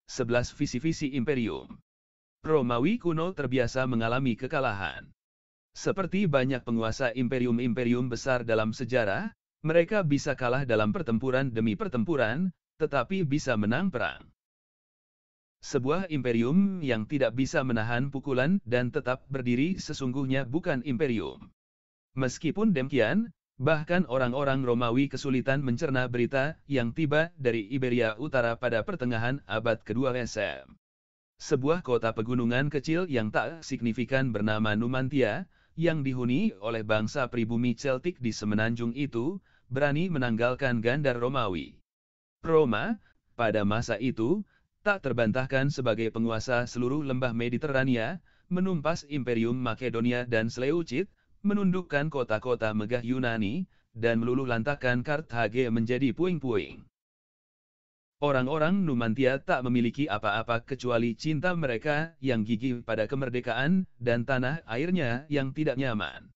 11 visi-visi imperium. Romawi kuno terbiasa mengalami kekalahan. Seperti banyak penguasa imperium-imperium besar dalam sejarah, mereka bisa kalah dalam pertempuran demi pertempuran, tetapi bisa menang perang. Sebuah imperium yang tidak bisa menahan pukulan dan tetap berdiri sesungguhnya bukan imperium. Meskipun demikian, bahkan orang-orang Romawi kesulitan mencerna berita yang tiba dari Iberia Utara pada pertengahan abad kedua SM. Sebuah kota pegunungan kecil yang tak signifikan bernama Numantia, yang dihuni oleh bangsa pribumi Celtic di semenanjung itu, berani menanggalkan gandar Romawi. Roma, pada masa itu, tak terbantahkan sebagai penguasa seluruh lembah Mediterania, menumpas Imperium Makedonia dan Seleucid, menundukkan kota-kota megah Yunani, dan meluluhlantahkan Karthage menjadi puing-puing. Orang-orang Numantia tak memiliki apa-apa kecuali cinta mereka yang gigih pada kemerdekaan dan tanah airnya yang tidak nyaman.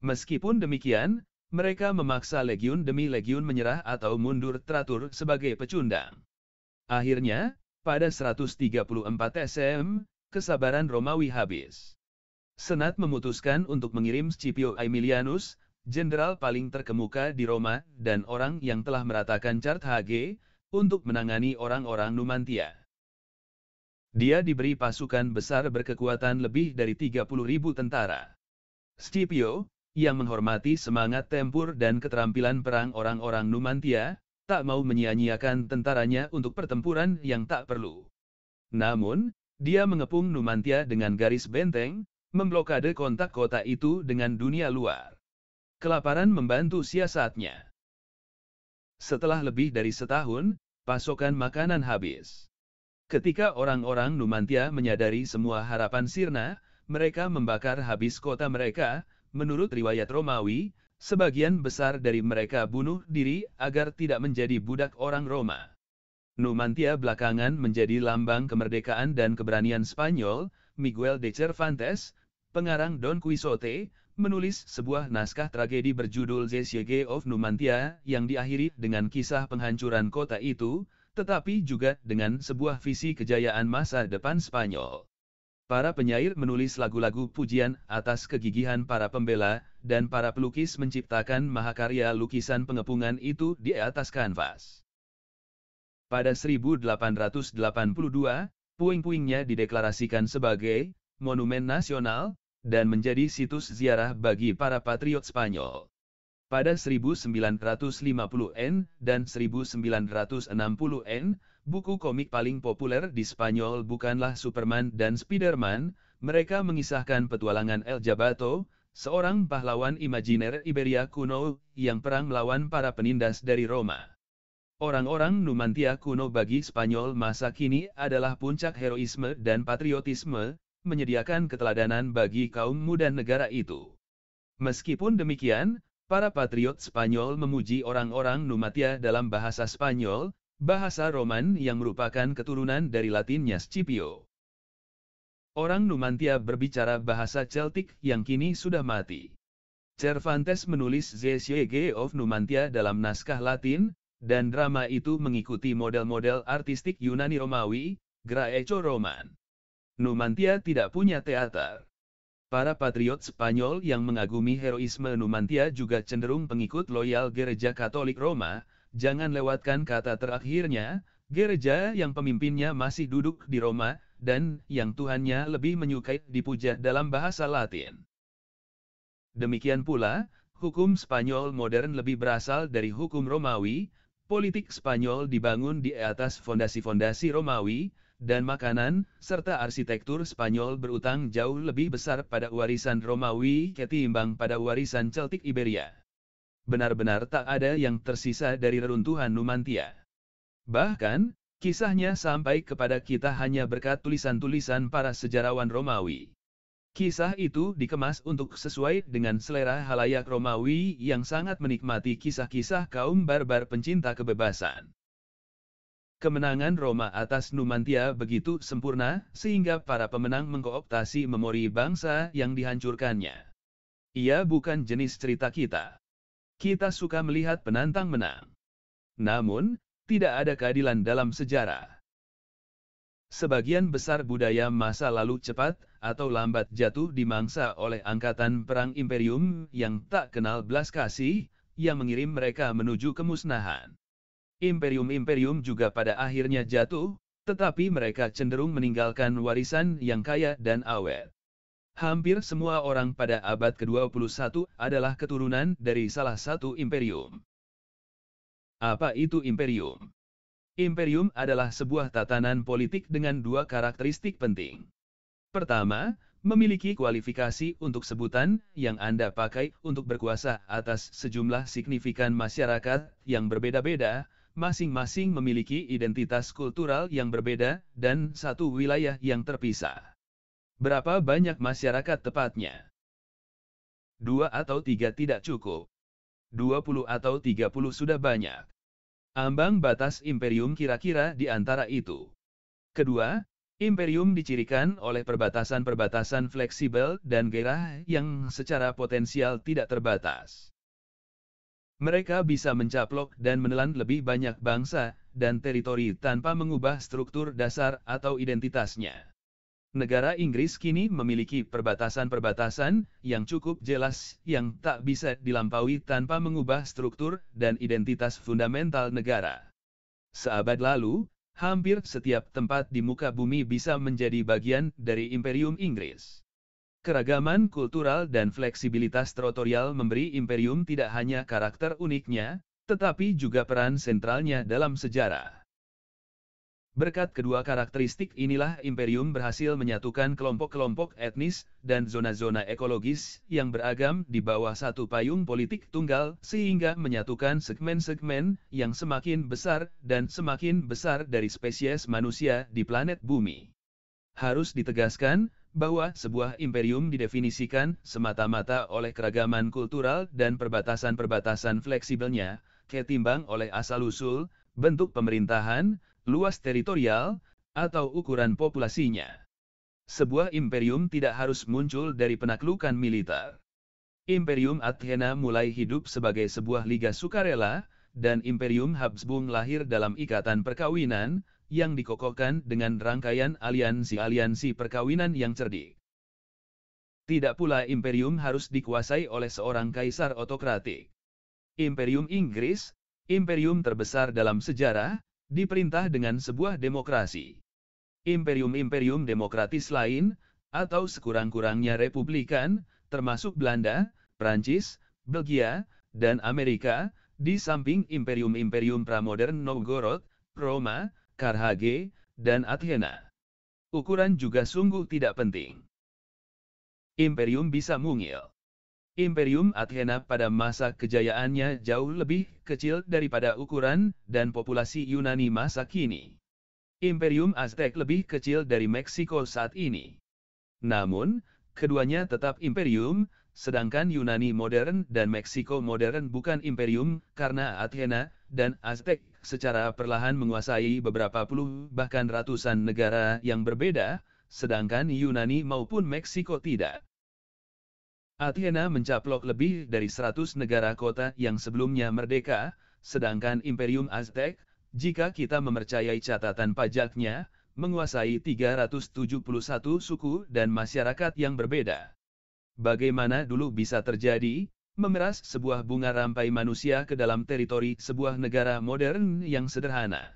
Meskipun demikian, mereka memaksa legiun demi legiun menyerah atau mundur teratur sebagai pecundang. Akhirnya, pada 134 SM, kesabaran Romawi habis. Senat memutuskan untuk mengirim Scipio Aemilianus, jenderal paling terkemuka di Roma dan orang yang telah meratakan Carthage, untuk menangani orang-orang Numantia. Dia diberi pasukan besar berkekuatan lebih dari 30.000 tentara. Scipio, yang menghormati semangat tempur dan keterampilan perang orang-orang Numantia, tak mau menyia-nyiakan tentaranya untuk pertempuran yang tak perlu. Namun, dia mengepung Numantia dengan garis benteng, memblokade kontak kota itu dengan dunia luar. Kelaparan membantu siasatnya. Setelah lebih dari setahun, pasokan makanan habis. Ketika orang-orang Numantia menyadari semua harapan sirna, mereka membakar habis kota mereka. Menurut riwayat Romawi, sebagian besar dari mereka bunuh diri agar tidak menjadi budak orang Roma. Numantia belakangan menjadi lambang kemerdekaan dan keberanian Spanyol. Miguel de Cervantes, pengarang Don Quixote, menulis sebuah naskah tragedi berjudul The Siege of Numantia yang diakhiri dengan kisah penghancuran kota itu, tetapi juga dengan sebuah visi kejayaan masa depan Spanyol. Para penyair menulis lagu-lagu pujian atas kegigihan para pembela, dan para pelukis menciptakan mahakarya lukisan pengepungan itu di atas kanvas. Pada 1882, puing-puingnya dideklarasikan sebagai monumen nasional, dan menjadi situs ziarah bagi para patriot Spanyol. Pada 1950-an dan 1960-an, buku komik paling populer di Spanyol bukanlah Superman dan Spiderman, mereka mengisahkan petualangan El Jabato, seorang pahlawan imajiner Iberia kuno yang perang melawan para penindas dari Roma. Orang-orang Numantia kuno bagi Spanyol masa kini adalah puncak heroisme dan patriotisme, menyediakan keteladanan bagi kaum muda negara itu. Meskipun demikian, para patriot Spanyol memuji orang-orang Numantia dalam bahasa Spanyol, bahasa Roman yang merupakan keturunan dari Latinnya Scipio. Orang Numantia berbicara bahasa Celtic yang kini sudah mati. Cervantes menulis The Siege of Numantia dalam naskah Latin, dan drama itu mengikuti model-model artistik Yunani Romawi, Graeco-Roman. Numantia tidak punya teater. Para patriot Spanyol yang mengagumi heroisme Numantia juga cenderung pengikut loyal Gereja Katolik Roma. Jangan lewatkan kata terakhirnya, gereja yang pemimpinnya masih duduk di Roma, dan yang Tuhannya lebih menyukai dipuja dalam bahasa Latin. Demikian pula, hukum Spanyol modern lebih berasal dari hukum Romawi. Politik Spanyol dibangun di atas fondasi-fondasi Romawi, dan makanan, serta arsitektur Spanyol berutang jauh lebih besar pada warisan Romawi ketimbang pada warisan Celtic Iberia. Benar-benar tak ada yang tersisa dari reruntuhan Numantia. Bahkan, kisahnya sampai kepada kita hanya berkat tulisan-tulisan para sejarawan Romawi. Kisah itu dikemas untuk sesuai dengan selera halayak Romawi yang sangat menikmati kisah-kisah kaum barbar pencinta kebebasan. Kemenangan Roma atas Numantia begitu sempurna, sehingga para pemenang mengkooptasi memori bangsa yang dihancurkannya. Ia bukan jenis cerita kita. Kita suka melihat penantang menang. Namun, tidak ada keadilan dalam sejarah. Sebagian besar budaya masa lalu cepat atau lambat jatuh dimangsa oleh angkatan perang imperium yang tak kenal belas kasih, yang mengirim mereka menuju kemusnahan. Imperium-imperium juga pada akhirnya jatuh, tetapi mereka cenderung meninggalkan warisan yang kaya dan awet. Hampir semua orang pada abad ke-21 adalah keturunan dari salah satu imperium. Apa itu imperium? Imperium adalah sebuah tatanan politik dengan dua karakteristik penting. Pertama, memiliki kualifikasi untuk sebutan yang Anda pakai untuk berkuasa atas sejumlah signifikan masyarakat yang berbeda-beda, masing-masing memiliki identitas kultural yang berbeda dan satu wilayah yang terpisah. Berapa banyak masyarakat tepatnya? 2 atau 3 tidak cukup. 20 atau 30 sudah banyak. Ambang batas imperium kira-kira di antara itu. Kedua, imperium dicirikan oleh perbatasan-perbatasan fleksibel dan gairah yang secara potensial tidak terbatas. Mereka bisa mencaplok dan menelan lebih banyak bangsa dan teritori tanpa mengubah struktur dasar atau identitasnya. Negara Inggris kini memiliki perbatasan-perbatasan yang cukup jelas yang tak bisa dilampaui tanpa mengubah struktur dan identitas fundamental negara. Seabad lalu, hampir setiap tempat di muka bumi bisa menjadi bagian dari Imperium Inggris. Keragaman kultural dan fleksibilitas teritorial memberi imperium tidak hanya karakter uniknya, tetapi juga peran sentralnya dalam sejarah. Berkat kedua karakteristik inilah imperium berhasil menyatukan kelompok-kelompok etnis dan zona-zona ekologis yang beragam di bawah satu payung politik tunggal sehingga menyatukan segmen-segmen yang semakin besar dan semakin besar dari spesies manusia di planet bumi. Harus ditegaskan bahwa sebuah imperium didefinisikan semata-mata oleh keragaman kultural dan perbatasan-perbatasan fleksibelnya, ketimbang oleh asal-usul, bentuk pemerintahan, luas teritorial, atau ukuran populasinya. Sebuah imperium tidak harus muncul dari penaklukan militer. Imperium Athena mulai hidup sebagai sebuah liga sukarela, dan Imperium Habsburg lahir dalam ikatan perkawinan, yang dikokohkan dengan rangkaian aliansi-aliansi perkawinan yang cerdik. Tidak pula imperium harus dikuasai oleh seorang kaisar otokratik. Imperium Inggris, imperium terbesar dalam sejarah, diperintah dengan sebuah demokrasi. Imperium-imperium demokratis lain, atau sekurang-kurangnya republikan, termasuk Belanda, Prancis, Belgia, dan Amerika, di samping imperium-imperium pramodern Novgorod, Roma, Karthage, dan Athena. Ukuran juga sungguh tidak penting. Imperium bisa mungil. Imperium Athena pada masa kejayaannya jauh lebih kecil daripada ukuran dan populasi Yunani masa kini. Imperium Aztec lebih kecil dari Meksiko saat ini. Namun, keduanya tetap imperium, sedangkan Yunani modern dan Meksiko modern bukan imperium karena Athena dan Aztec secara perlahan menguasai beberapa puluh bahkan ratusan negara yang berbeda, sedangkan Yunani maupun Meksiko tidak. Athena mencaplok lebih dari 100 negara kota yang sebelumnya merdeka, sedangkan Imperium Aztec, jika kita mempercayai catatan pajaknya, menguasai 371 suku dan masyarakat yang berbeda. Bagaimana dulu bisa terjadi, memeras sebuah bunga rampai manusia ke dalam teritori sebuah negara modern yang sederhana?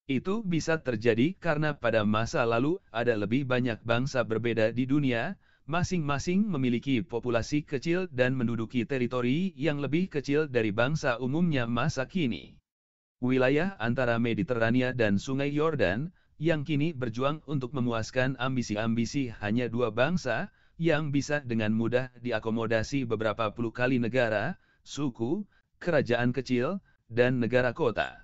Itu bisa terjadi karena pada masa lalu ada lebih banyak bangsa berbeda di dunia, masing-masing memiliki populasi kecil dan menduduki teritori yang lebih kecil dari bangsa umumnya masa kini. Wilayah antara Mediterania dan Sungai Yordan, yang kini berjuang untuk memuaskan ambisi-ambisi hanya dua bangsa, yang bisa dengan mudah diakomodasi beberapa puluh kali negara, suku, kerajaan kecil, dan negara kota.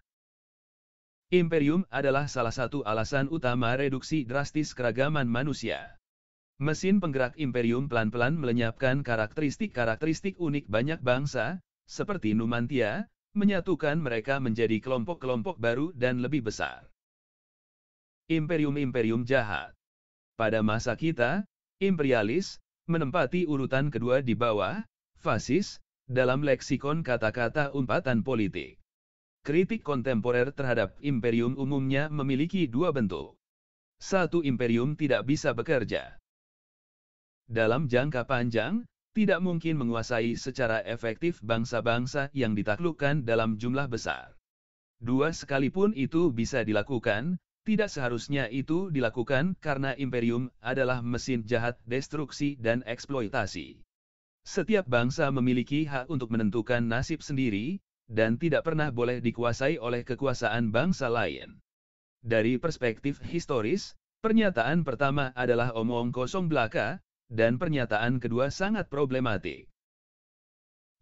Imperium adalah salah satu alasan utama reduksi drastis keragaman manusia. Mesin penggerak imperium pelan-pelan melenyapkan karakteristik-karakteristik unik banyak bangsa, seperti Numantia, menyatukan mereka menjadi kelompok-kelompok baru dan lebih besar. Imperium-imperium jahat. Pada masa kita, imperialis menempati urutan kedua di bawah fasis dalam leksikon kata-kata umpatan politik. Kritik kontemporer terhadap imperium umumnya memiliki dua bentuk. Satu imperium tidak bisa bekerja dalam jangka panjang, tidak mungkin menguasai secara efektif bangsa-bangsa yang ditaklukkan dalam jumlah besar. Dua sekalipun itu bisa dilakukan, tidak seharusnya itu dilakukan karena imperium adalah mesin jahat destruksi dan eksploitasi. Setiap bangsa memiliki hak untuk menentukan nasib sendiri, dan tidak pernah boleh dikuasai oleh kekuasaan bangsa lain. Dari perspektif historis, pernyataan pertama adalah omong kosong belaka, dan pernyataan kedua sangat problematik.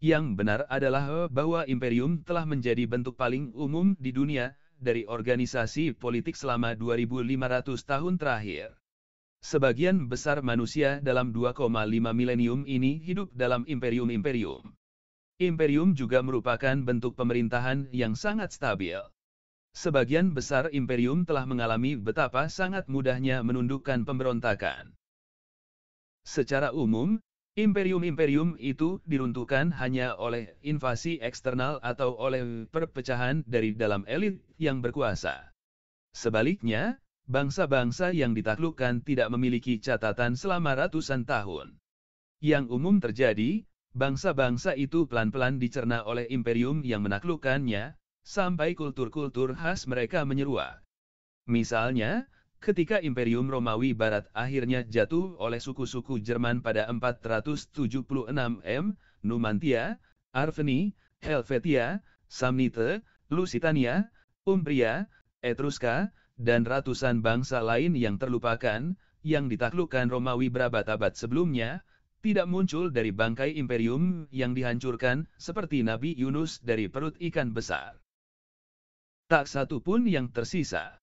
Yang benar adalah bahwa imperium telah menjadi bentuk paling umum di dunia dari organisasi politik selama 2500 tahun terakhir. Sebagian besar manusia dalam 2,5 milenium ini hidup dalam imperium-imperium. Imperium juga merupakan bentuk pemerintahan yang sangat stabil. Sebagian besar imperium telah mengalami betapa sangat mudahnya menundukkan pemberontakan. Secara umum, imperium-imperium itu diruntuhkan hanya oleh invasi eksternal atau oleh perpecahan dari dalam elit yang berkuasa. Sebaliknya, bangsa-bangsa yang ditaklukkan tidak memiliki catatan selama ratusan tahun. Yang umum terjadi, bangsa-bangsa itu pelan-pelan dicerna oleh imperium yang menaklukkannya, sampai kultur-kultur khas mereka menyeruak. Misalnya, ketika Imperium Romawi Barat akhirnya jatuh oleh suku-suku Jerman pada 476 M, Numantia, Arveni, Helvetia, Samnite, Lusitania, Umbria, Etruska, dan ratusan bangsa lain yang terlupakan, yang ditaklukkan Romawi berabad-abad sebelumnya, tidak muncul dari bangkai imperium yang dihancurkan seperti Nabi Yunus dari perut ikan besar. Tak satu pun yang tersisa.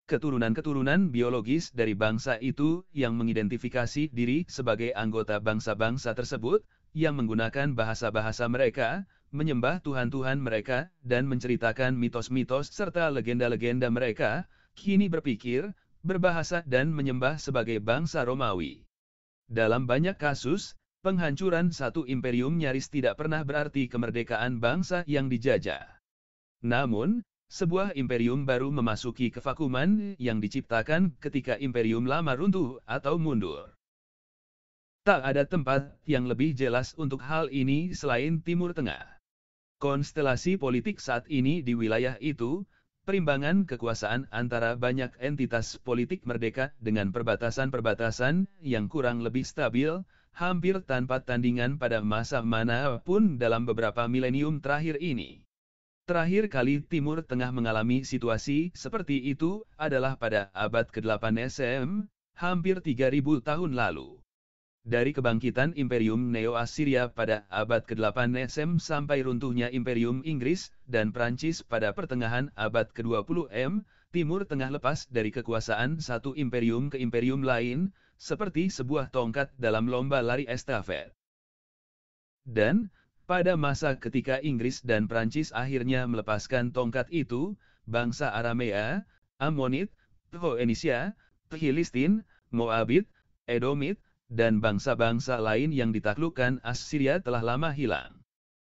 Keturunan-keturunan biologis dari bangsa itu yang mengidentifikasi diri sebagai anggota bangsa-bangsa tersebut, yang menggunakan bahasa-bahasa mereka, menyembah tuhan-tuhan mereka, dan menceritakan mitos-mitos serta legenda-legenda mereka, kini berpikir, berbahasa dan menyembah sebagai bangsa Romawi. Dalam banyak kasus, penghancuran satu imperium nyaris tidak pernah berarti kemerdekaan bangsa yang dijajah. Namun, sebuah imperium baru memasuki kevakuman yang diciptakan ketika imperium lama runtuh atau mundur. Tak ada tempat yang lebih jelas untuk hal ini selain Timur Tengah. Konstelasi politik saat ini di wilayah itu, perimbangan kekuasaan antara banyak entitas politik merdeka dengan perbatasan-perbatasan yang kurang lebih stabil, hampir tanpa tandingan pada masa manapun dalam beberapa milenium terakhir ini. Terakhir kali Timur Tengah mengalami situasi seperti itu adalah pada abad ke-8 SM, hampir 3000 tahun lalu. Dari kebangkitan Imperium Neo-Assyria pada abad ke-8 SM sampai runtuhnya Imperium Inggris dan Prancis pada pertengahan abad ke-20 M, Timur Tengah lepas dari kekuasaan satu imperium ke imperium lain, seperti sebuah tongkat dalam lomba lari estafet. Dan, pada masa ketika Inggris dan Prancis akhirnya melepaskan tongkat itu, bangsa Aramea, Ammonit, Phoenisia, Filistin, Moabit, Edomit, dan bangsa-bangsa lain yang ditaklukkan Assyria telah lama hilang.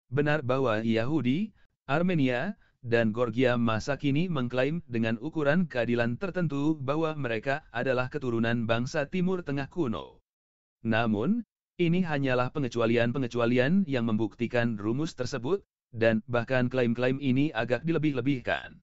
Benar bahwa Yahudi, Armenia, dan Georgia masa kini mengklaim dengan ukuran keadilan tertentu bahwa mereka adalah keturunan bangsa Timur Tengah kuno. Namun, ini hanyalah pengecualian-pengecualian yang membuktikan rumus tersebut, dan bahkan klaim-klaim ini agak dilebih-lebihkan.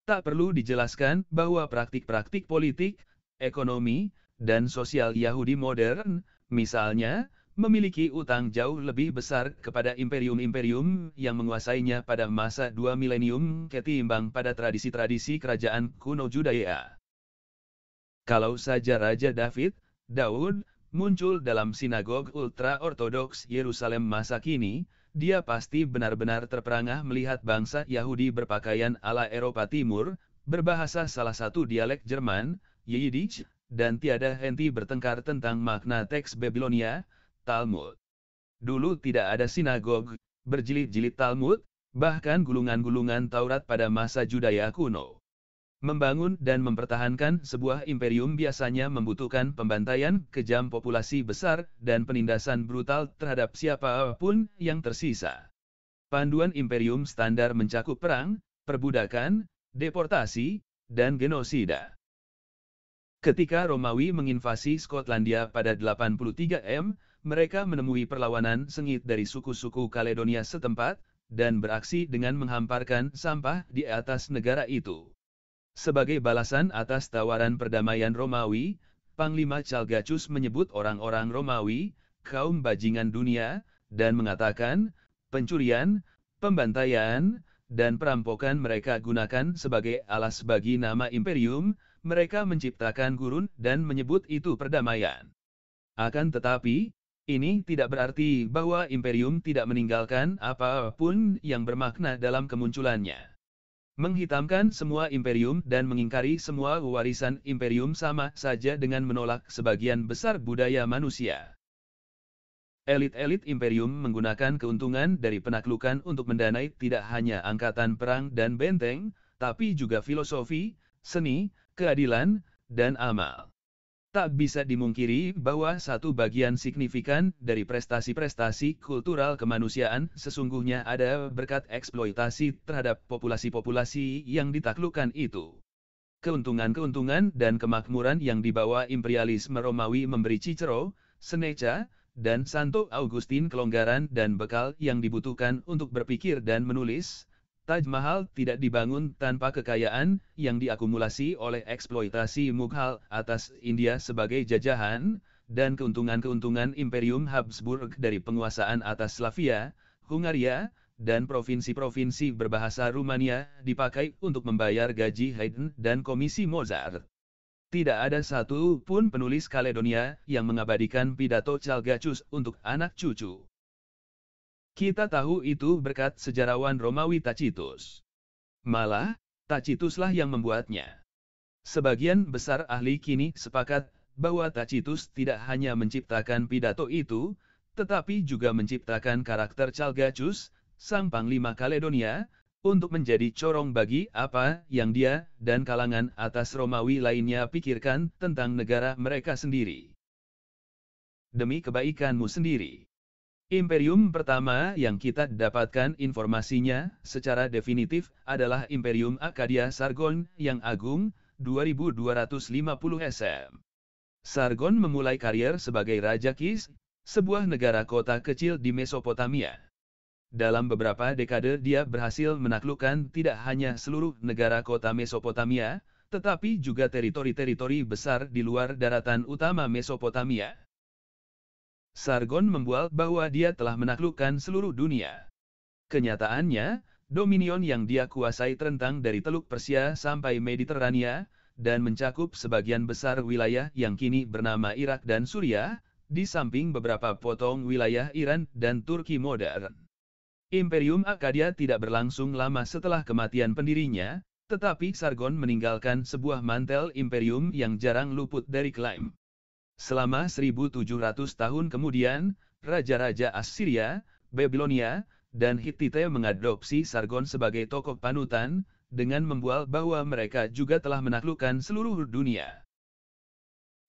Tak perlu dijelaskan bahwa praktik-praktik politik, ekonomi, dan sosial Yahudi modern, misalnya, memiliki utang jauh lebih besar kepada imperium-imperium yang menguasainya pada masa 2 milenium ketimbang pada tradisi-tradisi kerajaan kuno Yudea. Kalau saja Raja Daud, muncul dalam sinagog ultra-ortodoks Yerusalem masa kini, dia pasti benar-benar terperangah melihat bangsa Yahudi berpakaian ala Eropa Timur, berbahasa salah satu dialek Jerman, Yiddish, dan tiada henti bertengkar tentang makna teks Babilonia, Talmud. Dulu tidak ada sinagog, berjilid-jilid Talmud, bahkan gulungan-gulungan Taurat pada masa Yudea kuno. Membangun dan mempertahankan sebuah imperium biasanya membutuhkan pembantaian kejam populasi besar dan penindasan brutal terhadap siapapun yang tersisa. Panduan imperium standar mencakup perang, perbudakan, deportasi, dan genosida. Ketika Romawi menginvasi Skotlandia pada 83 M, mereka menemui perlawanan sengit dari suku-suku Kaledonia setempat, dan beraksi dengan menghamparkan sampah di atas negara itu. Sebagai balasan atas tawaran perdamaian Romawi, Panglima Chalgacus menyebut orang-orang Romawi, kaum bajingan dunia, dan mengatakan, pencurian, pembantaian, dan perampokan mereka gunakan sebagai alas bagi nama imperium. Mereka menciptakan gurun dan menyebut itu perdamaian. Akan tetapi, ini tidak berarti bahwa imperium tidak meninggalkan apapun yang bermakna dalam kemunculannya. Menghitamkan semua imperium dan mengingkari semua warisan imperium sama saja dengan menolak sebagian besar budaya manusia. Elit-elit imperium menggunakan keuntungan dari penaklukan untuk mendanai tidak hanya angkatan perang dan benteng, tapi juga filosofi, seni, keadilan, dan amal. Tak bisa dimungkiri bahwa satu bagian signifikan dari prestasi-prestasi kultural kemanusiaan sesungguhnya ada berkat eksploitasi terhadap populasi-populasi yang ditaklukkan itu. Keuntungan-keuntungan dan kemakmuran yang dibawa imperialisme Romawi memberi Cicero, Seneca, dan Santo Augustin kelonggaran dan bekal yang dibutuhkan untuk berpikir dan menulis. Taj Mahal tidak dibangun tanpa kekayaan yang diakumulasi oleh eksploitasi Mughal atas India sebagai jajahan, dan keuntungan-keuntungan Imperium Habsburg dari penguasaan atas Slavia, Hungaria, dan provinsi-provinsi berbahasa Rumania dipakai untuk membayar gaji Haydn dan komisi Mozart. Tidak ada satu pun penulis Kaledonia yang mengabadikan pidato Chalgacus untuk anak cucu. Kita tahu itu berkat sejarawan Romawi Tacitus. Malah, Tacituslah yang membuatnya. Sebagian besar ahli kini sepakat bahwa Tacitus tidak hanya menciptakan pidato itu, tetapi juga menciptakan karakter Chalgacus, sang panglima Kaledonia, untuk menjadi corong bagi apa yang dia dan kalangan atas Romawi lainnya pikirkan tentang negara mereka sendiri. Demi kebaikanmu sendiri. Imperium pertama yang kita dapatkan informasinya secara definitif adalah Imperium Arcadia Sargon yang agung, 2250 SM. Sargon memulai karier sebagai Raja Kis, sebuah negara kota kecil di Mesopotamia. Dalam beberapa dekade dia berhasil menaklukkan tidak hanya seluruh negara kota Mesopotamia, tetapi juga teritori-teritori besar di luar daratan utama Mesopotamia. Sargon membual bahwa dia telah menaklukkan seluruh dunia. Kenyataannya, dominion yang dia kuasai terentang dari Teluk Persia sampai Mediterania, dan mencakup sebagian besar wilayah yang kini bernama Irak dan Suriah, di samping beberapa potong wilayah Iran dan Turki modern. Imperium Arcadia tidak berlangsung lama setelah kematian pendirinya, tetapi Sargon meninggalkan sebuah mantel imperium yang jarang luput dari klaim. Selama 1700 tahun kemudian, raja-raja Assyria, Babilonia, dan Hittite mengadopsi Sargon sebagai tokoh panutan, dengan membual bahwa mereka juga telah menaklukkan seluruh dunia.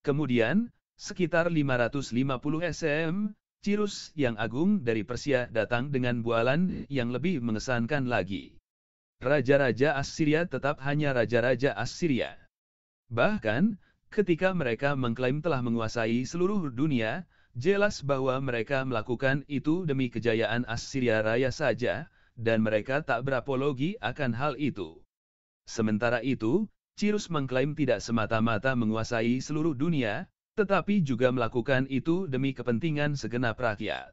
Kemudian, sekitar 550 SM, Cyrus yang agung dari Persia datang dengan bualan yang lebih mengesankan lagi. Raja-raja Assyria tetap hanya raja-raja Assyria. Bahkan, ketika mereka mengklaim telah menguasai seluruh dunia, jelas bahwa mereka melakukan itu demi kejayaan Assyria Raya saja, dan mereka tak berapologi akan hal itu. Sementara itu, Cyrus mengklaim tidak semata-mata menguasai seluruh dunia, tetapi juga melakukan itu demi kepentingan segenap rakyat.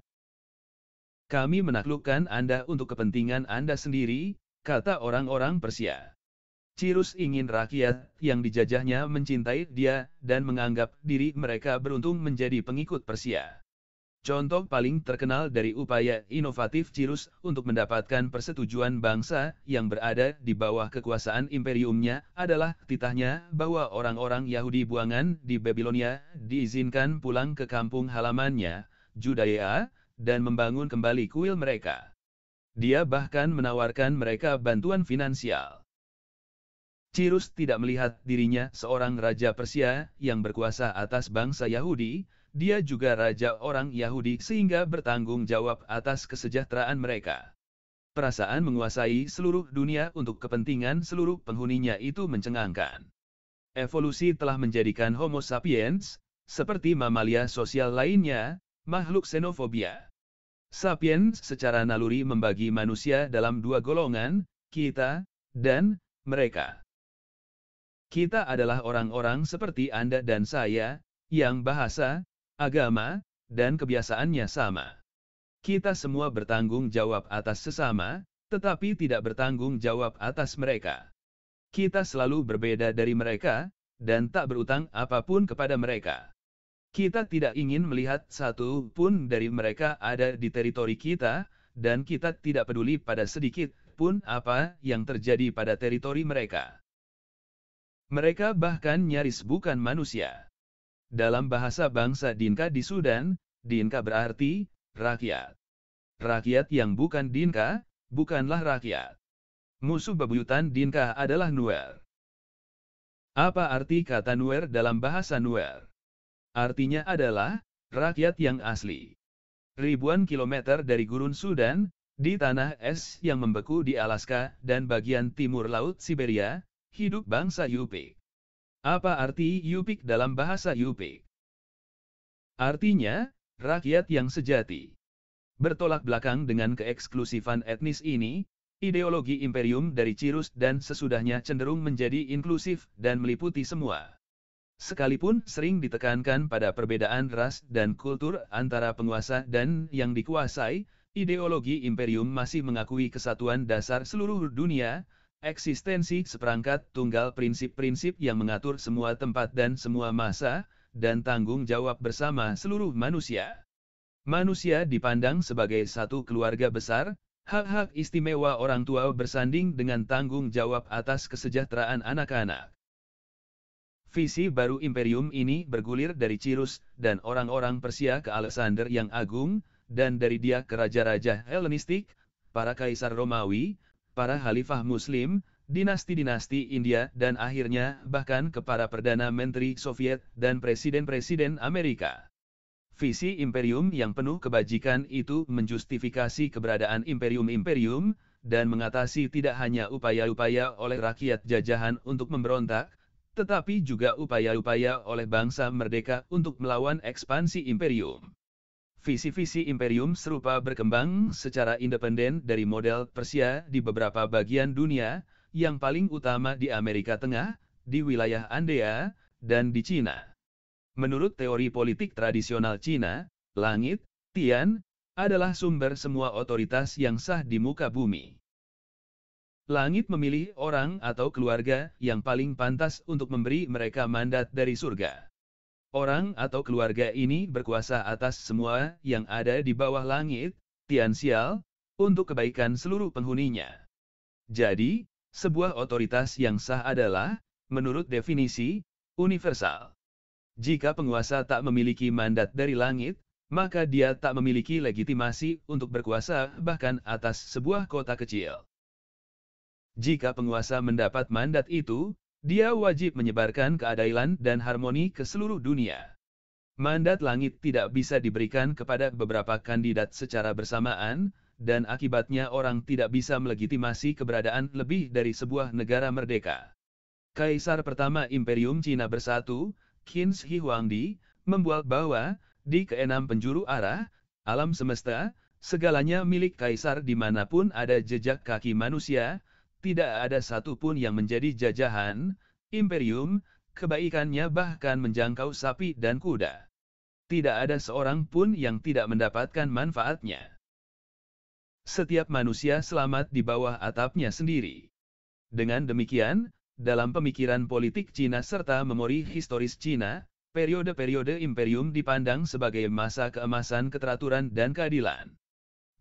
Kami menaklukkan Anda untuk kepentingan Anda sendiri, kata orang-orang Persia. Cyrus ingin rakyat yang dijajahnya mencintai dia dan menganggap diri mereka beruntung menjadi pengikut Persia. Contoh paling terkenal dari upaya inovatif Cyrus untuk mendapatkan persetujuan bangsa yang berada di bawah kekuasaan imperiumnya adalah titahnya bahwa orang-orang Yahudi buangan di Babilonia diizinkan pulang ke kampung halamannya, Judea, dan membangun kembali kuil mereka. Dia bahkan menawarkan mereka bantuan finansial. Cyrus tidak melihat dirinya seorang raja Persia yang berkuasa atas bangsa Yahudi, dia juga raja orang Yahudi sehingga bertanggung jawab atas kesejahteraan mereka. Perasaan menguasai seluruh dunia untuk kepentingan seluruh penghuninya itu mencengangkan. evolusi telah menjadikan Homo sapiens, seperti mamalia sosial lainnya, makhluk xenofobia. Sapiens secara naluri membagi manusia dalam dua golongan, kita dan mereka. Kita adalah orang-orang seperti Anda dan saya, yang bahasa, agama, dan kebiasaannya sama. Kita semua bertanggung jawab atas sesama, tetapi tidak bertanggung jawab atas mereka. Kita selalu berbeda dari mereka, dan tak berutang apapun kepada mereka. Kita tidak ingin melihat satu pun dari mereka ada di teritori kita, dan kita tidak peduli pada sedikit pun apa yang terjadi pada teritori mereka. Mereka bahkan nyaris bukan manusia. Dalam bahasa bangsa Dinka di Sudan, Dinka berarti rakyat. Rakyat yang bukan Dinka, bukanlah rakyat. Musuh bebuyutan Dinka adalah Nuer. Apa arti kata Nuer dalam bahasa Nuer? Artinya adalah rakyat yang asli. Ribuan kilometer dari gurun Sudan, di tanah es yang membeku di Alaska dan bagian timur Laut Siberia, hidup bangsa Yupik. Apa arti Yupik dalam bahasa Yupik? Artinya, rakyat yang sejati. Bertolak belakang dengan keeksklusifan etnis ini, ideologi imperium dari Cirrus dan sesudahnya cenderung menjadi inklusif dan meliputi semua. Sekalipun sering ditekankan pada perbedaan ras dan kultur antara penguasa dan yang dikuasai, ideologi imperium masih mengakui kesatuan dasar seluruh dunia, eksistensi seperangkat tunggal prinsip-prinsip yang mengatur semua tempat dan semua masa, dan tanggung jawab bersama seluruh manusia. Manusia dipandang sebagai satu keluarga besar, hak-hak istimewa orang tua bersanding dengan tanggung jawab atas kesejahteraan anak-anak. Visi baru imperium ini bergulir dari Cirrus dan orang-orang Persia ke Alexander yang Agung, dan dari dia ke raja-raja Helenistik, para kaisar Romawi, para khalifah Muslim, dinasti-dinasti India dan akhirnya bahkan ke para Perdana Menteri Soviet dan Presiden-Presiden Amerika. Visi imperium yang penuh kebajikan itu menjustifikasi keberadaan imperium-imperium, dan mengatasi tidak hanya upaya-upaya oleh rakyat jajahan untuk memberontak, tetapi juga upaya-upaya oleh bangsa merdeka untuk melawan ekspansi imperium. Visi-visi imperium serupa berkembang secara independen dari model Persia di beberapa bagian dunia, yang paling utama di Amerika Tengah, di wilayah Andea, dan di Cina. Menurut teori politik tradisional Cina, langit, Tian, adalah sumber semua otoritas yang sah di muka bumi. Langit memilih orang atau keluarga yang paling pantas untuk memberi mereka mandat dari surga. Orang atau keluarga ini berkuasa atas semua yang ada di bawah langit, Tianxiao, untuk kebaikan seluruh penghuninya. Jadi, sebuah otoritas yang sah adalah, menurut definisi, universal. Jika penguasa tak memiliki mandat dari langit, maka dia tak memiliki legitimasi untuk berkuasa bahkan atas sebuah kota kecil. Jika penguasa mendapat mandat itu, dia wajib menyebarkan keadilan dan harmoni ke seluruh dunia. Mandat langit tidak bisa diberikan kepada beberapa kandidat secara bersamaan, dan akibatnya orang tidak bisa melegitimasi keberadaan lebih dari sebuah negara merdeka. Kaisar pertama Imperium Cina Bersatu, Qin Shi Huangdi, membuat bahwa, di keenam penjuru arah, alam semesta, segalanya milik kaisar dimanapun ada jejak kaki manusia, tidak ada satupun yang menjadi jajahan, imperium, kebaikannya bahkan menjangkau sapi dan kuda. Tidak ada seorang pun yang tidak mendapatkan manfaatnya. Setiap manusia selamat di bawah atapnya sendiri. Dengan demikian, dalam pemikiran politik Cina serta memori historis Cina, periode-periode imperium dipandang sebagai masa keemasan keteraturan dan keadilan.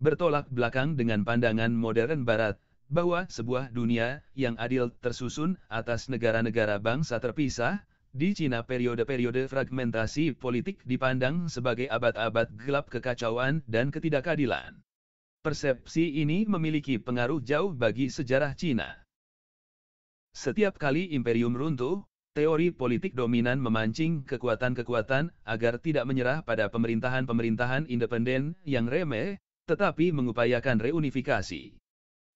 Bertolak belakang dengan pandangan modern Barat, bahwa sebuah dunia yang adil tersusun atas negara-negara bangsa terpisah, di Cina periode-periode fragmentasi politik dipandang sebagai abad-abad gelap kekacauan dan ketidakadilan. Persepsi ini memiliki pengaruh jauh bagi sejarah Cina. Setiap kali imperium runtuh, teori politik dominan memancing kekuatan-kekuatan agar tidak menyerah pada pemerintahan-pemerintahan independen yang remeh, tetapi mengupayakan reunifikasi.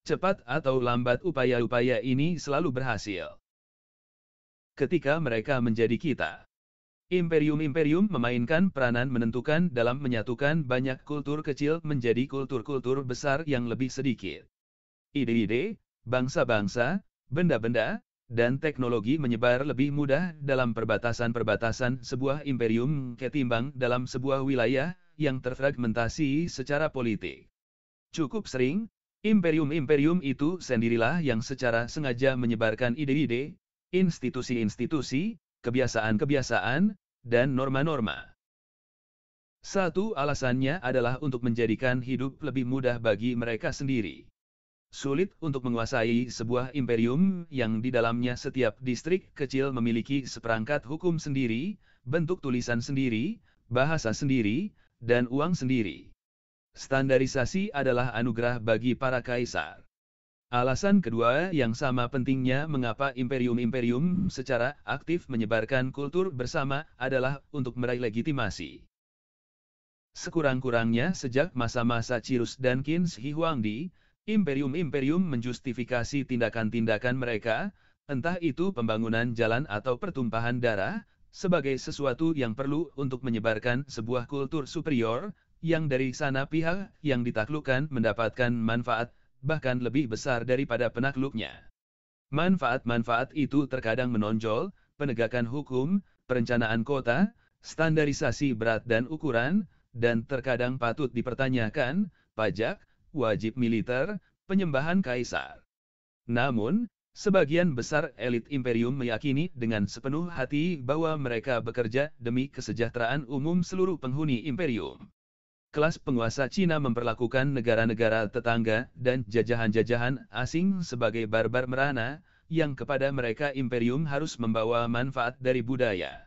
Cepat atau lambat upaya-upaya ini selalu berhasil. ketika mereka menjadi kita. Imperium-imperium memainkan peranan menentukan dalam menyatukan banyak kultur kecil menjadi kultur-kultur besar yang lebih sedikit. Ide-ide, bangsa-bangsa, benda-benda, dan teknologi menyebar lebih mudah dalam perbatasan-perbatasan sebuah imperium ketimbang dalam sebuah wilayah yang terfragmentasi secara politik. Cukup sering, imperium-imperium itu sendirilah yang secara sengaja menyebarkan ide-ide, institusi-institusi, kebiasaan-kebiasaan, dan norma-norma. Satu alasannya adalah untuk menjadikan hidup lebih mudah bagi mereka sendiri. Sulit untuk menguasai sebuah imperium yang di dalamnya setiap distrik kecil memiliki seperangkat hukum sendiri, bentuk tulisan sendiri, bahasa sendiri, dan uang sendiri. Standarisasi adalah anugerah bagi para kaisar. Alasan kedua yang sama pentingnya mengapa imperium-imperium secara aktif menyebarkan kultur bersama adalah untuk meraih legitimasi. Sekurang-kurangnya sejak masa-masa Cyrus dan Qin Shi Huangdi, imperium-imperium menjustifikasi tindakan-tindakan mereka, entah itu pembangunan jalan atau pertumpahan darah, sebagai sesuatu yang perlu untuk menyebarkan sebuah kultur superior, yang dari sana pihak yang ditaklukkan mendapatkan manfaat, bahkan lebih besar daripada penakluknya. Manfaat-manfaat itu terkadang menonjol, penegakan hukum, perencanaan kota, standarisasi berat dan ukuran, dan terkadang patut dipertanyakan, pajak, wajib militer, penyembahan kaisar. Namun, sebagian besar elit imperium meyakini dengan sepenuh hati bahwa mereka bekerja demi kesejahteraan umum seluruh penghuni imperium. Kelas penguasa Cina memperlakukan negara-negara tetangga dan jajahan-jajahan asing sebagai barbar merana, yang kepada mereka imperium harus membawa manfaat dari budaya.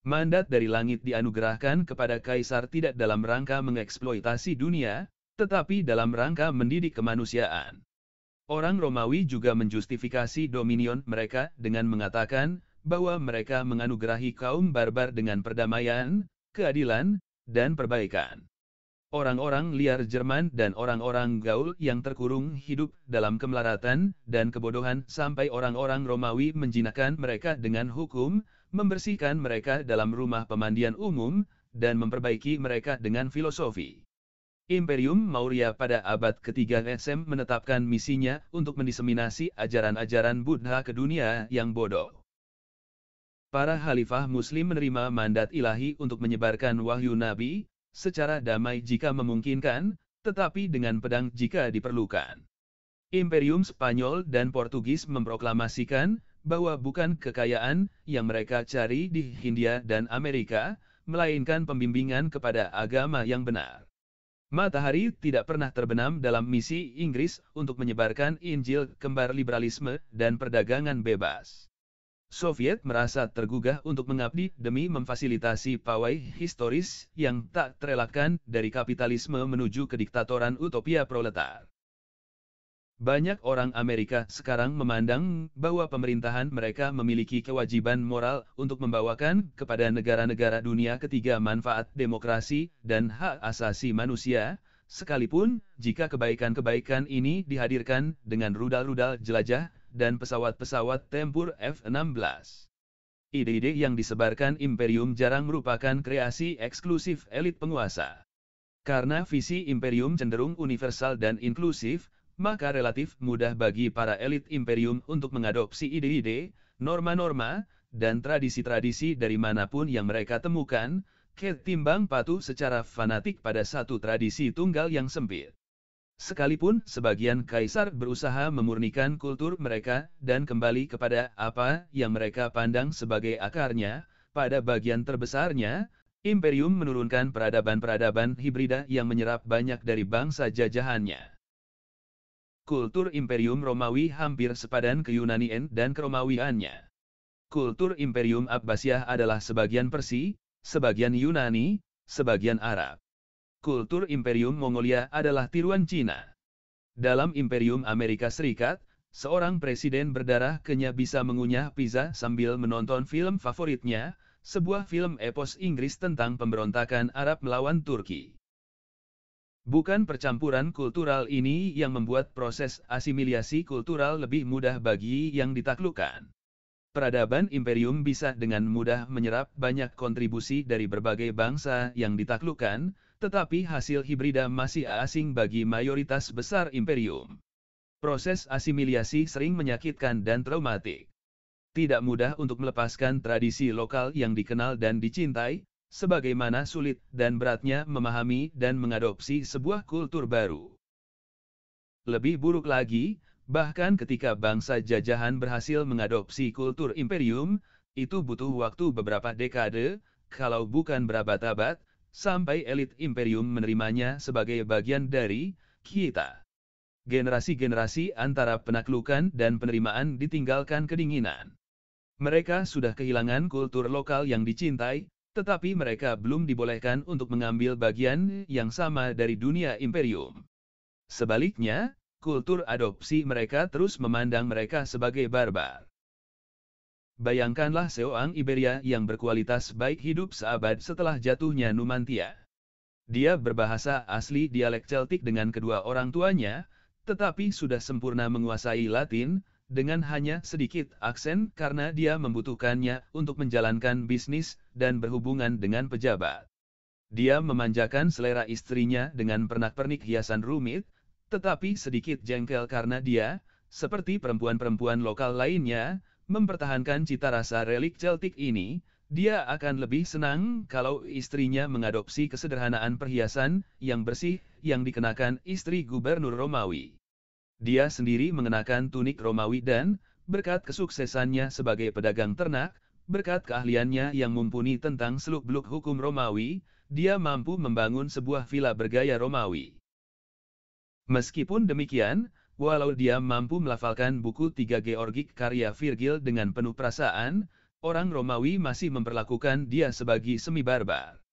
Mandat dari langit dianugerahkan kepada kaisar tidak dalam rangka mengeksploitasi dunia, tetapi dalam rangka mendidik kemanusiaan. Orang Romawi juga menjustifikasi dominion mereka dengan mengatakan bahwa mereka menganugerahi kaum barbar dengan perdamaian, keadilan, dan perbaikan. Orang-orang liar Jerman dan orang-orang Gaul yang terkurung hidup dalam kemelaratan dan kebodohan sampai orang-orang Romawi menjinakkan mereka dengan hukum, membersihkan mereka dalam rumah pemandian umum, dan memperbaiki mereka dengan filosofi. Imperium Maurya pada abad ketiga SM menetapkan misinya untuk mendiseminasi ajaran-ajaran Buddha ke dunia yang bodoh. Para khalifah muslim menerima mandat ilahi untuk menyebarkan wahyu Nabi, secara damai jika memungkinkan, tetapi dengan pedang jika diperlukan. Imperium Spanyol dan Portugis memproklamasikan bahwa bukan kekayaan yang mereka cari di Hindia dan Amerika, melainkan pembimbingan kepada agama yang benar. Matahari tidak pernah terbenam dalam misi Inggris untuk menyebarkan Injil kembar liberalisme dan perdagangan bebas. Soviet merasa tergugah untuk mengabdi demi memfasilitasi pawai historis yang tak terelakkan dari kapitalisme menuju kediktatoran utopia proletar. Banyak orang Amerika sekarang memandang bahwa pemerintahan mereka memiliki kewajiban moral untuk membawakan kepada negara-negara dunia ketiga manfaat demokrasi dan hak asasi manusia, sekalipun jika kebaikan-kebaikan ini dihadirkan dengan rudal-rudal jelajah dan pesawat-pesawat tempur F-16. Ide-ide yang disebarkan imperium jarang merupakan kreasi eksklusif elit penguasa. Karena visi imperium cenderung universal dan inklusif, maka relatif mudah bagi para elit imperium untuk mengadopsi ide-ide, norma-norma, dan tradisi-tradisi dari manapun yang mereka temukan, ketimbang patuh secara fanatik pada satu tradisi tunggal yang sempit. Sekalipun sebagian kaisar berusaha memurnikan kultur mereka dan kembali kepada apa yang mereka pandang sebagai akarnya, pada bagian terbesarnya, imperium menurunkan peradaban-peradaban hibrida yang menyerap banyak dari bangsa jajahannya. Kultur Imperium Romawi hampir sepadan ke Yunanian dan Keromawiannya. Kultur Imperium Abbasiyah adalah sebagian Persia, sebagian Yunani, sebagian Arab. Kultur Imperium Mongolia adalah tiruan Cina. Dalam Imperium Amerika Serikat, seorang presiden berdarah kenyah bisa mengunyah pizza sambil menonton film favoritnya, sebuah film epos Inggris tentang pemberontakan Arab melawan Turki. Bukan percampuran kultural ini yang membuat proses asimilasi kultural lebih mudah bagi yang ditaklukkan. Peradaban imperium bisa dengan mudah menyerap banyak kontribusi dari berbagai bangsa yang ditaklukkan, tetapi hasil hibrida masih asing bagi mayoritas besar imperium. Proses asimilasi sering menyakitkan dan traumatik. Tidak mudah untuk melepaskan tradisi lokal yang dikenal dan dicintai, sebagaimana sulit dan beratnya memahami dan mengadopsi sebuah kultur baru. Lebih buruk lagi, bahkan ketika bangsa jajahan berhasil mengadopsi kultur imperium, itu butuh waktu beberapa dekade, kalau bukan berabad-abad, sampai elit imperium menerimanya sebagai bagian dari kita. Generasi-generasi antara penaklukan dan penerimaan ditinggalkan kedinginan. Mereka sudah kehilangan kultur lokal yang dicintai, tetapi mereka belum dibolehkan untuk mengambil bagian yang sama dari dunia imperium. Sebaliknya, kultur adopsi mereka terus memandang mereka sebagai barbar. Bayangkanlah seorang Iberia yang berkualitas baik hidup seabad setelah jatuhnya Numantia. Dia berbahasa asli dialek Celtic dengan kedua orang tuanya, tetapi sudah sempurna menguasai Latin, dengan hanya sedikit aksen karena dia membutuhkannya untuk menjalankan bisnis dan berhubungan dengan pejabat. Dia memanjakan selera istrinya dengan pernak-pernik hiasan rumit, tetapi sedikit jengkel karena dia, seperti perempuan-perempuan lokal lainnya, mempertahankan cita rasa relik Celtic ini. Dia akan lebih senang kalau istrinya mengadopsi kesederhanaan perhiasan yang bersih yang dikenakan istri gubernur Romawi. Dia sendiri mengenakan tunik Romawi dan, berkat kesuksesannya sebagai pedagang ternak, berkat keahliannya yang mumpuni tentang seluk-beluk hukum Romawi, dia mampu membangun sebuah villa bergaya Romawi. Meskipun demikian, walau dia mampu melafalkan buku 3 Georgik karya Virgil dengan penuh perasaan, orang Romawi masih memperlakukan dia sebagai semi barbar.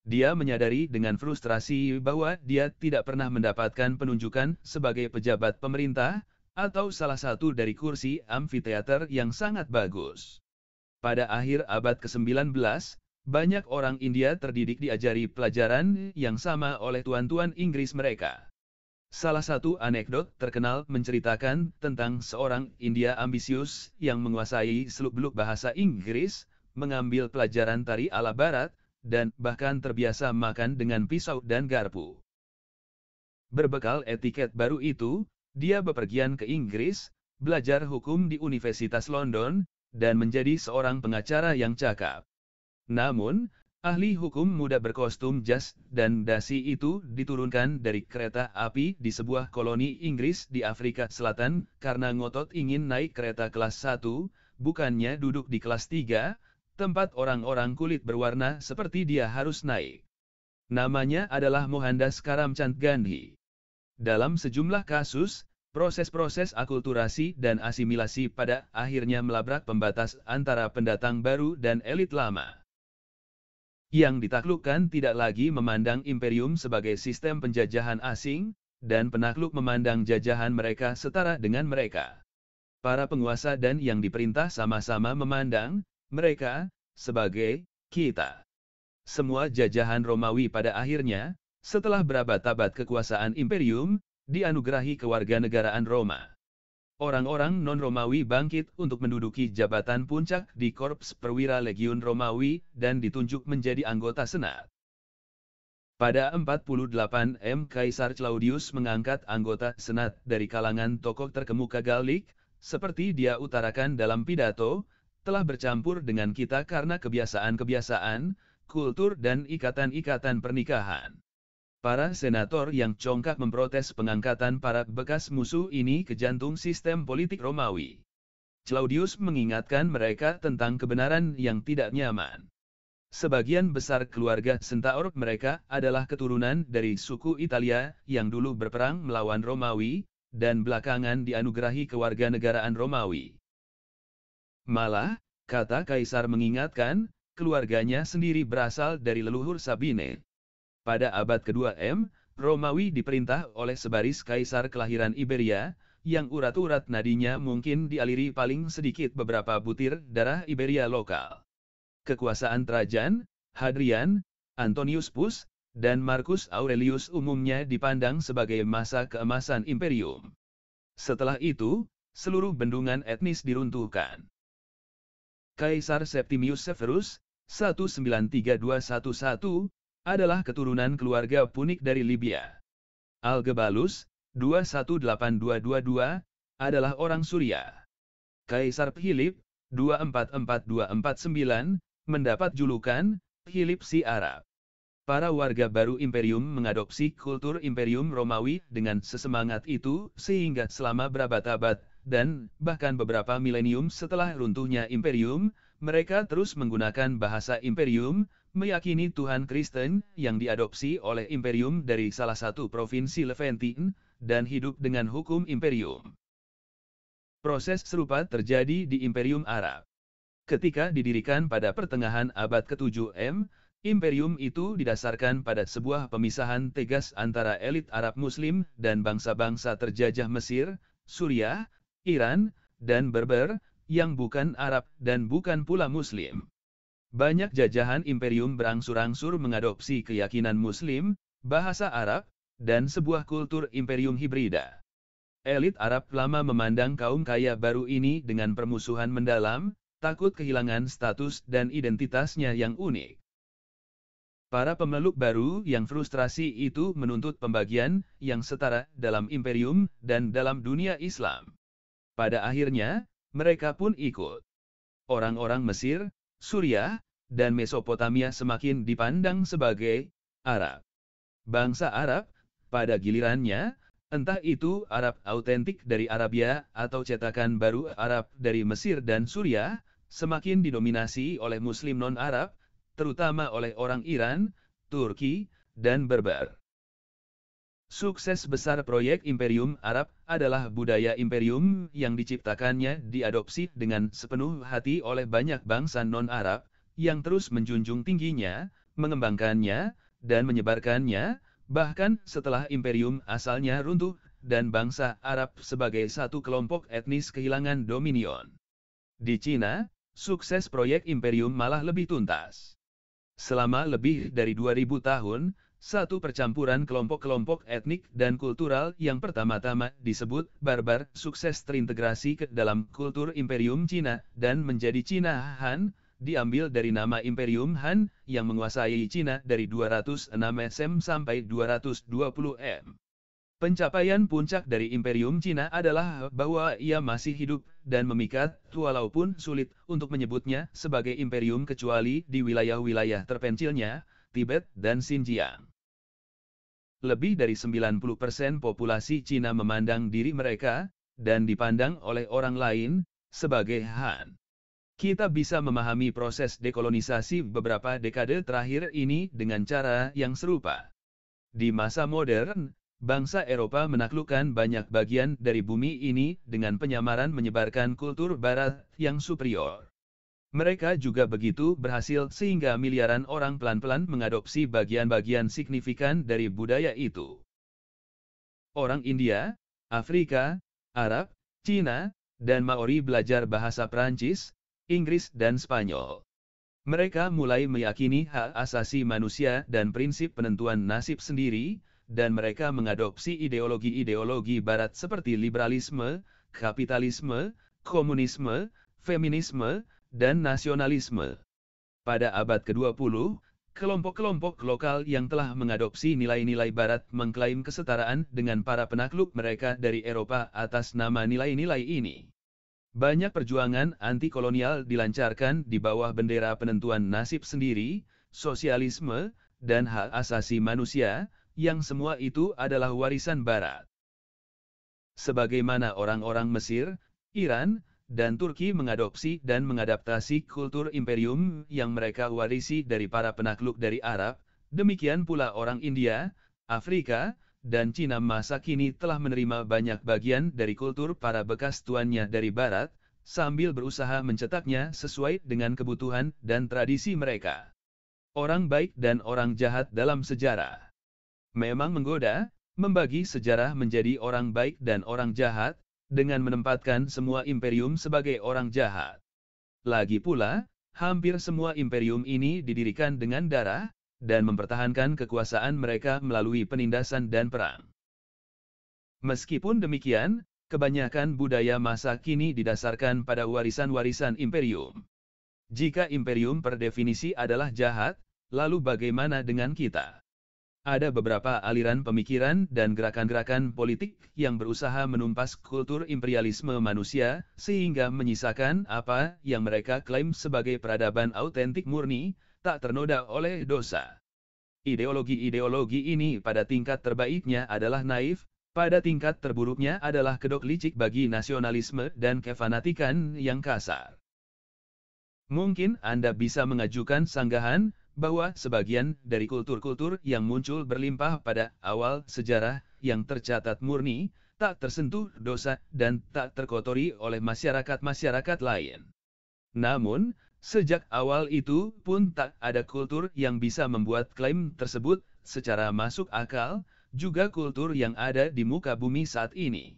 Dia menyadari dengan frustrasi bahwa dia tidak pernah mendapatkan penunjukan sebagai pejabat pemerintah, atau salah satu dari kursi amfiteater yang sangat bagus. Pada akhir abad ke-19, banyak orang India terdidik diajari pelajaran yang sama oleh tuan-tuan Inggris mereka. Salah satu anekdot terkenal menceritakan tentang seorang India ambisius yang menguasai seluk-beluk bahasa Inggris, mengambil pelajaran tari ala barat, dan bahkan terbiasa makan dengan pisau dan garpu. Berbekal etiket baru itu, dia bepergian ke Inggris, belajar hukum di Universitas London, dan menjadi seorang pengacara yang cakap. Namun, ahli hukum muda berkostum jas dan dasi itu diturunkan dari kereta api di sebuah koloni Inggris di Afrika Selatan karena ngotot ingin naik kereta kelas 1, bukannya duduk di kelas 3, tempat orang-orang kulit berwarna seperti dia harus naik. Namanya adalah Mohandas Karamchand Gandhi. Dalam sejumlah kasus, proses-proses akulturasi dan asimilasi pada akhirnya melabrak pembatas antara pendatang baru dan elit lama. Yang ditaklukkan tidak lagi memandang imperium sebagai sistem penjajahan asing, dan penakluk memandang jajahan mereka setara dengan mereka. Para penguasa dan yang diperintah sama-sama memandang mereka sebagai kita. Semua jajahan Romawi pada akhirnya, setelah berabad-abad kekuasaan imperium, dianugerahi kewarganegaraan Roma. Orang-orang non-Romawi bangkit untuk menduduki jabatan puncak di Korps Perwira Legiun Romawi dan ditunjuk menjadi anggota Senat. Pada 48 Kaisar Claudius mengangkat anggota Senat dari kalangan tokoh terkemuka Gallik, seperti dia utarakan dalam pidato, telah bercampur dengan kita karena kebiasaan-kebiasaan, kultur dan ikatan-ikatan pernikahan. Para senator yang congkak memprotes pengangkatan para bekas musuh ini ke jantung sistem politik Romawi. Claudius mengingatkan mereka tentang kebenaran yang tidak nyaman. Sebagian besar keluarga Centaur mereka adalah keturunan dari suku Italia yang dulu berperang melawan Romawi, dan belakangan dianugerahi kewarganegaraan Romawi. Malah, kata Kaisar mengingatkan, keluarganya sendiri berasal dari leluhur Sabine. Pada abad kedua Romawi diperintah oleh sebaris kaisar kelahiran Iberia, yang urat-urat nadinya mungkin dialiri paling sedikit beberapa butir darah Iberia lokal. Kekuasaan Trajan, Hadrian, Antonius Pus, dan Marcus Aurelius umumnya dipandang sebagai masa keemasan imperium. Setelah itu, seluruh bendungan etnis diruntuhkan. Kaisar Septimius Severus, 193211, adalah keturunan keluarga Punik dari Libya. Algebalus, 218222, adalah orang Suria. Kaisar Philip, 244249, mendapat julukan Philip si Arab. Para warga baru imperium mengadopsi kultur imperium Romawi dengan sesemangat itu sehingga selama berabad-abad dan bahkan beberapa milenium setelah runtuhnya imperium, mereka terus menggunakan bahasa imperium, meyakini Tuhan Kristen yang diadopsi oleh imperium dari salah satu provinsi Levantine, dan hidup dengan hukum imperium. Proses serupa terjadi di Imperium Arab. Ketika didirikan pada pertengahan abad ke-7 M, imperium itu didasarkan pada sebuah pemisahan tegas antara elit Arab Muslim dan bangsa-bangsa terjajah Mesir, Suriah, Iran, dan Berber, yang bukan Arab dan bukan pula Muslim. Banyak jajahan imperium berangsur-angsur mengadopsi keyakinan Muslim, bahasa Arab, dan sebuah kultur imperium hibrida. Elit Arab lama memandang kaum kaya baru ini dengan permusuhan mendalam, takut kehilangan status dan identitasnya yang unik. Para pemeluk baru yang frustrasi itu menuntut pembagian yang setara dalam imperium dan dalam dunia Islam. Pada akhirnya, mereka pun ikut. Orang-orang Mesir, Suriah, dan Mesopotamia semakin dipandang sebagai Arab. Bangsa Arab, pada gilirannya, entah itu Arab autentik dari Arabia atau cetakan baru Arab dari Mesir dan Suriah, semakin didominasi oleh Muslim non-Arab, terutama oleh orang Iran, Turki, dan Berber. Sukses besar proyek Imperium Arab adalah budaya imperium yang diciptakannya diadopsi dengan sepenuh hati oleh banyak bangsa non-Arab, yang terus menjunjung tingginya, mengembangkannya, dan menyebarkannya, bahkan setelah imperium asalnya runtuh, dan bangsa Arab sebagai satu kelompok etnis kehilangan dominion. Di Cina, sukses proyek imperium malah lebih tuntas. Selama lebih dari 2000 tahun, satu percampuran kelompok-kelompok etnik dan kultural yang pertama-tama disebut barbar sukses terintegrasi ke dalam kultur imperium Cina dan menjadi Cina Han, diambil dari nama Imperium Han yang menguasai Cina dari 206 SM sampai 220 M. Pencapaian puncak dari Imperium Cina adalah bahwa ia masih hidup dan memikat, walaupun sulit untuk menyebutnya sebagai imperium kecuali di wilayah-wilayah terpencilnya, Tibet dan Xinjiang. Lebih dari 90% populasi Cina memandang diri mereka, dan dipandang oleh orang lain, sebagai Han. Kita bisa memahami proses dekolonisasi beberapa dekade terakhir ini dengan cara yang serupa. Di masa modern, bangsa Eropa menaklukkan banyak bagian dari bumi ini dengan penyamaran menyebarkan kultur Barat yang superior. Mereka juga begitu berhasil sehingga miliaran orang pelan-pelan mengadopsi bagian-bagian signifikan dari budaya itu. Orang India, Afrika, Arab, Cina, dan Maori belajar bahasa Prancis, Inggris dan Spanyol. Mereka mulai meyakini hak asasi manusia dan prinsip penentuan nasib sendiri, dan mereka mengadopsi ideologi-ideologi Barat seperti liberalisme, kapitalisme, komunisme, feminisme, dan nasionalisme. Pada abad ke-20, kelompok-kelompok lokal yang telah mengadopsi nilai-nilai Barat mengklaim kesetaraan dengan para penakluk mereka dari Eropa atas nama nilai-nilai ini. Banyak perjuangan anti-kolonial dilancarkan di bawah bendera penentuan nasib sendiri, sosialisme, dan hak asasi manusia, yang semua itu adalah warisan Barat. Sebagaimana orang-orang Mesir, Iran, dan Turki mengadopsi dan mengadaptasi kultur imperium yang mereka warisi dari para penakluk dari Arab, demikian pula orang India, Afrika, dan Cina masa kini telah menerima banyak bagian dari kultur para bekas tuannya dari Barat, sambil berusaha mencetaknya sesuai dengan kebutuhan dan tradisi mereka. Orang baik dan orang jahat dalam sejarah. Memang menggoda, membagi sejarah menjadi orang baik dan orang jahat, dengan menempatkan semua imperium sebagai orang jahat. Lagi pula, hampir semua imperium ini didirikan dengan darah, dan mempertahankan kekuasaan mereka melalui penindasan dan perang. Meskipun demikian, kebanyakan budaya masa kini didasarkan pada warisan-warisan imperium. Jika imperium per definisi adalah jahat, lalu bagaimana dengan kita? Ada beberapa aliran pemikiran dan gerakan-gerakan politik yang berusaha menumpas kultur imperialisme manusia, sehingga menyisakan apa yang mereka klaim sebagai peradaban autentik murni, tak ternoda oleh dosa. Ideologi-ideologi ini pada tingkat terbaiknya adalah naif, pada tingkat terburuknya adalah kedok licik bagi nasionalisme dan kefanatikan yang kasar. Mungkin Anda bisa mengajukan sanggahan bahwa sebagian dari kultur-kultur yang muncul berlimpah pada awal sejarah yang tercatat murni, tak tersentuh dosa dan tak terkotori oleh masyarakat-masyarakat lain. Namun, sejak awal itu pun tak ada kultur yang bisa membuat klaim tersebut secara masuk akal, juga kultur yang ada di muka bumi saat ini.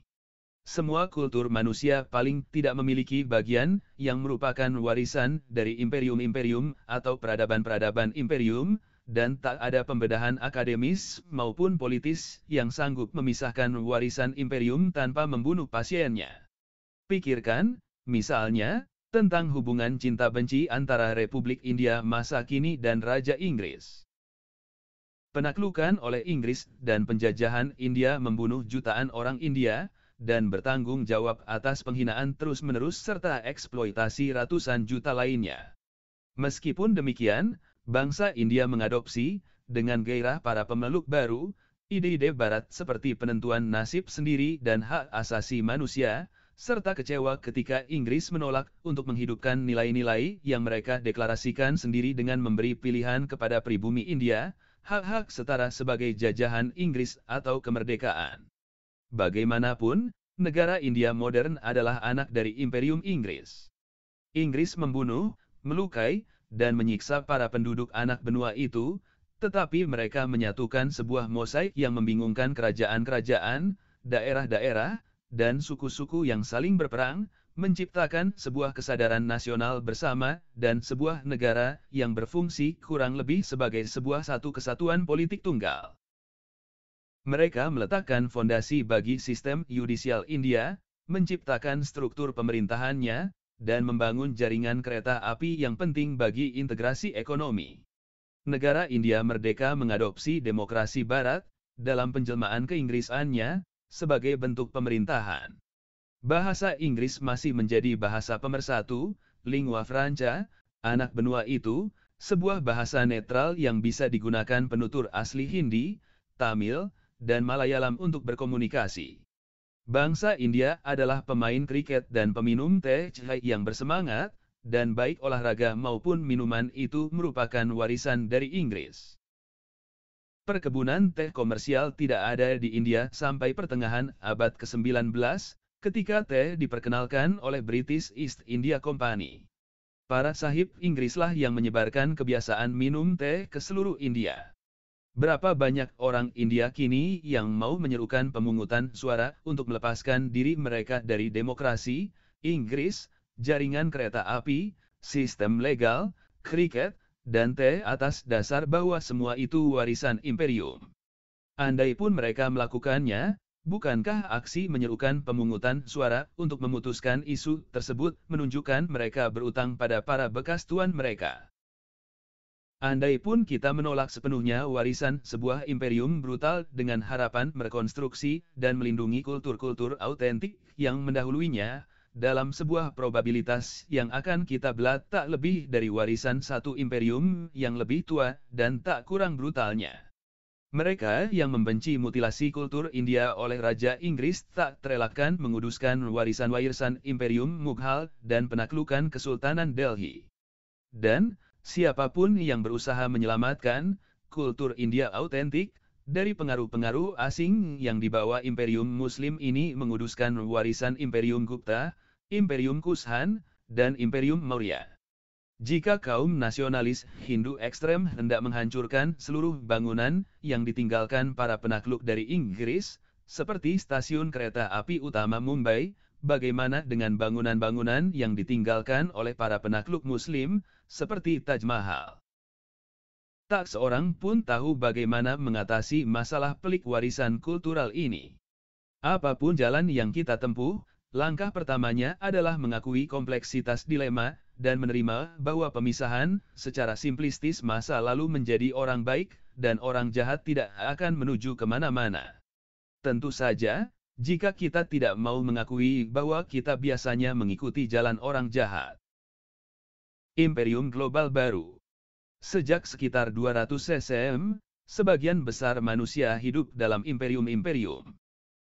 Semua kultur manusia paling tidak memiliki bagian yang merupakan warisan dari imperium-imperium atau peradaban-peradaban imperium, dan tak ada pembedahan akademis maupun politis yang sanggup memisahkan warisan imperium tanpa membunuh pasiennya. Pikirkan, misalnya, tentang hubungan cinta-benci antara Republik India masa kini dan Raja Inggris. Penaklukan oleh Inggris dan penjajahan India membunuh jutaan orang India, dan bertanggung jawab atas penghinaan terus-menerus serta eksploitasi ratusan juta lainnya. Meskipun demikian, bangsa India mengadopsi, dengan gairah para pemeluk baru, ide-ide Barat seperti penentuan nasib sendiri dan hak asasi manusia, serta kecewa ketika Inggris menolak untuk menghidupkan nilai-nilai yang mereka deklarasikan sendiri dengan memberi pilihan kepada pribumi India, hak-hak setara sebagai jajahan Inggris atau kemerdekaan. Bagaimanapun, negara India modern adalah anak dari Imperium Inggris. Inggris membunuh, melukai, dan menyiksa para penduduk anak benua itu, tetapi mereka menyatukan sebuah mosaik yang membingungkan kerajaan-kerajaan, daerah-daerah, dan suku-suku yang saling berperang, menciptakan sebuah kesadaran nasional bersama dan sebuah negara yang berfungsi kurang lebih sebagai sebuah satu kesatuan politik tunggal. Mereka meletakkan fondasi bagi sistem yudisial India, menciptakan struktur pemerintahannya, dan membangun jaringan kereta api yang penting bagi integrasi ekonomi. Negara India merdeka mengadopsi demokrasi Barat, dalam penjelmaan keinggrisannya, sebagai bentuk pemerintahan. Bahasa Inggris masih menjadi bahasa pemersatu, lingua franca, anak benua itu, sebuah bahasa netral yang bisa digunakan penutur asli Hindi, Tamil, dan Malayalam untuk berkomunikasi. Bangsa India adalah pemain kriket dan peminum teh chai yang bersemangat, dan baik olahraga maupun minuman itu merupakan warisan dari Inggris. Perkebunan teh komersial tidak ada di India sampai pertengahan abad ke-19, ketika teh diperkenalkan oleh British East India Company. Para sahib Inggrislah yang menyebarkan kebiasaan minum teh ke seluruh India. Berapa banyak orang India kini yang mau menyerukan pemungutan suara untuk melepaskan diri mereka dari demokrasi, Inggris, jaringan kereta api, sistem legal, kriket, dan teh atas dasar bahwa semua itu warisan imperium. Andai pun mereka melakukannya, bukankah aksi menyerukan pemungutan suara untuk memutuskan isu tersebut menunjukkan mereka berutang pada para bekas tuan mereka? Andai pun kita menolak sepenuhnya warisan sebuah imperium brutal dengan harapan merekonstruksi dan melindungi kultur-kultur autentik yang mendahuluinya, dalam sebuah probabilitas yang akan kita belah tak lebih dari warisan satu imperium yang lebih tua dan tak kurang brutalnya. Mereka yang membenci mutilasi kultur India oleh Raja Inggris tak terelakkan menguduskan warisan-warisan imperium Mughal dan penaklukan Kesultanan Delhi. Dan, siapapun yang berusaha menyelamatkan kultur India autentik dari pengaruh-pengaruh asing yang dibawa Imperium Muslim ini menguduskan warisan Imperium Gupta, Imperium Kushan, dan Imperium Maurya. Jika kaum nasionalis Hindu ekstrem hendak menghancurkan seluruh bangunan yang ditinggalkan para penakluk dari Inggris, seperti stasiun kereta api utama Mumbai, bagaimana dengan bangunan-bangunan yang ditinggalkan oleh para penakluk Muslim, seperti Taj Mahal? Tak seorang pun tahu bagaimana mengatasi masalah pelik warisan kultural ini. Apapun jalan yang kita tempuh, langkah pertamanya adalah mengakui kompleksitas dilema, dan menerima bahwa pemisahan, secara simplistis masa lalu menjadi orang baik, dan orang jahat tidak akan menuju kemana-mana. Tentu saja, jika kita tidak mau mengakui bahwa kita biasanya mengikuti jalan orang jahat. Imperium Global Baru. Sejak sekitar 200 cm, sebagian besar manusia hidup dalam imperium-imperium.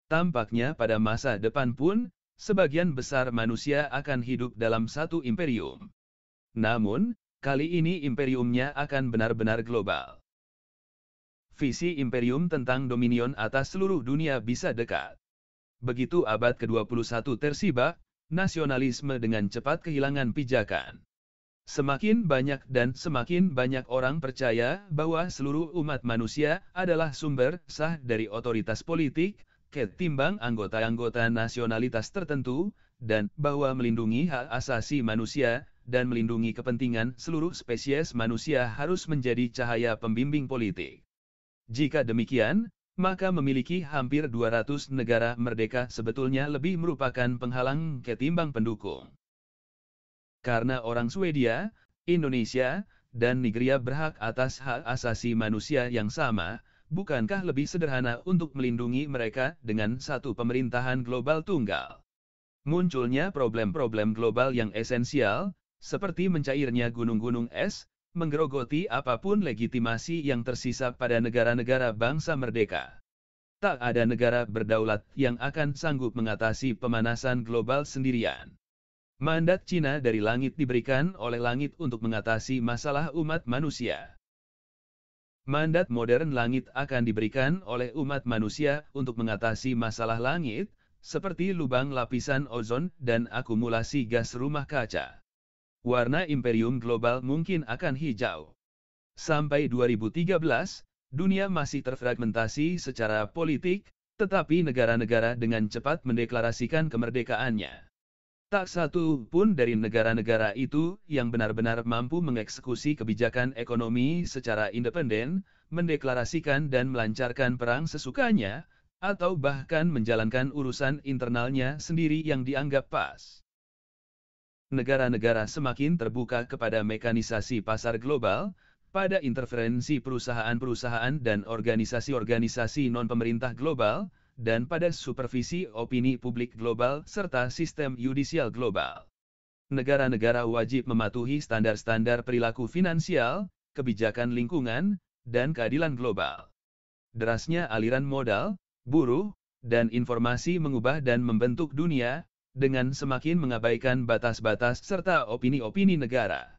Tampaknya pada masa depan pun, sebagian besar manusia akan hidup dalam satu imperium. Namun, kali ini imperiumnya akan benar-benar global. Visi imperium tentang dominion atas seluruh dunia bisa dekat. Begitu abad ke-21 tersibak, nasionalisme dengan cepat kehilangan pijakan. Semakin banyak orang percaya bahwa seluruh umat manusia adalah sumber sah dari otoritas politik, ketimbang anggota-anggota nasionalitas tertentu, dan bahwa melindungi hak asasi manusia, dan melindungi kepentingan seluruh spesies manusia harus menjadi cahaya pembimbing politik. Jika demikian, maka memiliki hampir 200 negara merdeka sebetulnya lebih merupakan penghalang ketimbang pendukung. Karena orang Swedia, Indonesia, dan Nigeria berhak atas hak asasi manusia yang sama, bukankah lebih sederhana untuk melindungi mereka dengan satu pemerintahan global tunggal? Munculnya problem-problem global yang esensial, seperti mencairnya gunung-gunung es, menggerogoti apapun legitimasi yang tersisa pada negara-negara bangsa merdeka. Tak ada negara berdaulat yang akan sanggup mengatasi pemanasan global sendirian. Mandat Cina dari langit diberikan oleh langit untuk mengatasi masalah umat manusia. Mandat modern langit akan diberikan oleh umat manusia untuk mengatasi masalah langit, seperti lubang lapisan ozon dan akumulasi gas rumah kaca. Warna imperium global mungkin akan hijau. Sampai 2013, dunia masih terfragmentasi secara politik, tetapi negara-negara dengan cepat mendeklarasikan kemerdekaannya. Tak satu pun dari negara-negara itu yang benar-benar mampu mengeksekusi kebijakan ekonomi secara independen, mendeklarasikan dan melancarkan perang sesukanya, atau bahkan menjalankan urusan internalnya sendiri yang dianggap pas. Negara-negara semakin terbuka kepada mekanisasi pasar global, pada interferensi perusahaan-perusahaan dan organisasi-organisasi non-pemerintah global, dan pada supervisi opini publik global serta sistem yudisial global. Negara-negara wajib mematuhi standar-standar perilaku finansial, kebijakan lingkungan, dan keadilan global. Derasnya aliran modal, buruh, dan informasi mengubah dan membentuk dunia, dengan semakin mengabaikan batas-batas serta opini-opini negara.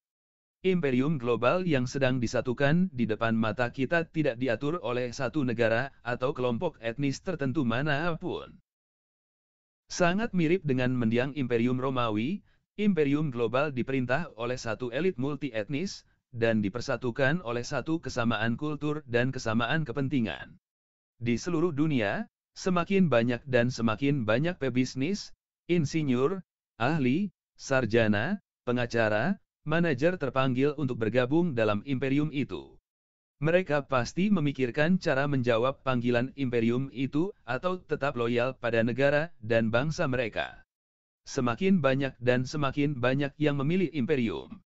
Imperium global yang sedang disatukan di depan mata kita tidak diatur oleh satu negara atau kelompok etnis tertentu manapun. Sangat mirip dengan mendiang Imperium Romawi, imperium global diperintah oleh satu elit multi-etnis, dan dipersatukan oleh satu kesamaan kultur dan kesamaan kepentingan. Di seluruh dunia, semakin banyak pebisnis, insinyur, ahli, sarjana, pengacara, manajer terpanggil untuk bergabung dalam imperium itu. Mereka pasti memikirkan cara menjawab panggilan imperium itu atau tetap loyal pada negara dan bangsa mereka. Semakin banyak yang memilih imperium,